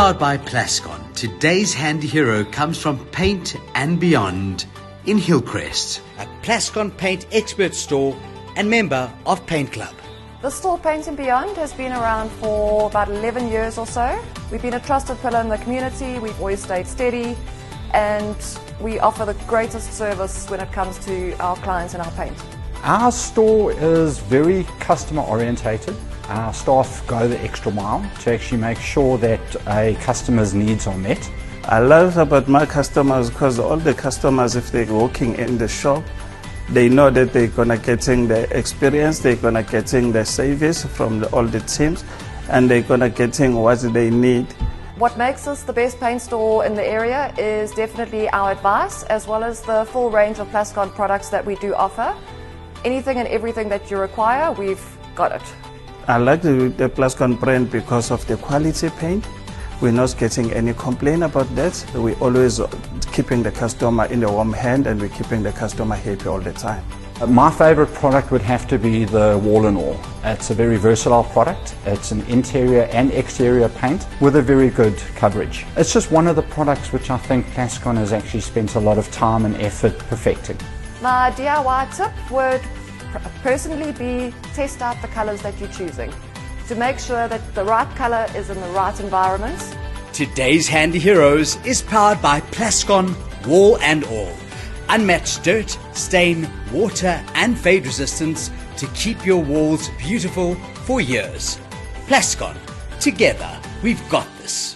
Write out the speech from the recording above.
Powered by Plascon, today's handy hero comes from Paint and Beyond in Hillcrest, a Plascon paint expert store and member of Paint Club. The store Paint and Beyond has been around for about 11 years or so. We've been a trusted pillar in the community, we've always stayed steady, and we offer the greatest service when it comes to our clients and our paint. Our store is very customer orientated. Our staff go the extra mile to actually make sure that a customer's needs are met. I love about my customers because all the customers, if they're walking in the shop, they know that they're gonna getting the experience, they're gonna getting the service from all the teams, and they're gonna getting what they need. What makes us the best paint store in the area is definitely our advice, as well as the full range of Plascon products that we do offer. Anything and everything that you require, we've got it. I like the Plascon brand because of the quality paint. We're not getting any complaint about that. We're always keeping the customer in the warm hand, and we're keeping the customer happy all the time. My favorite product would have to be the Wall and All. It's a very versatile product. It's an interior and exterior paint with a very good coverage. It's just one of the products which I think Plascon has actually spent a lot of time and effort perfecting. My DIY tip would personally be test out the colours that you're choosing to make sure that the right colour is in the right environment. Today's handy heroes is powered by Plascon Wall and All. Unmatched dirt, stain, water and fade resistance to keep your walls beautiful for years. Plascon, together we've got this.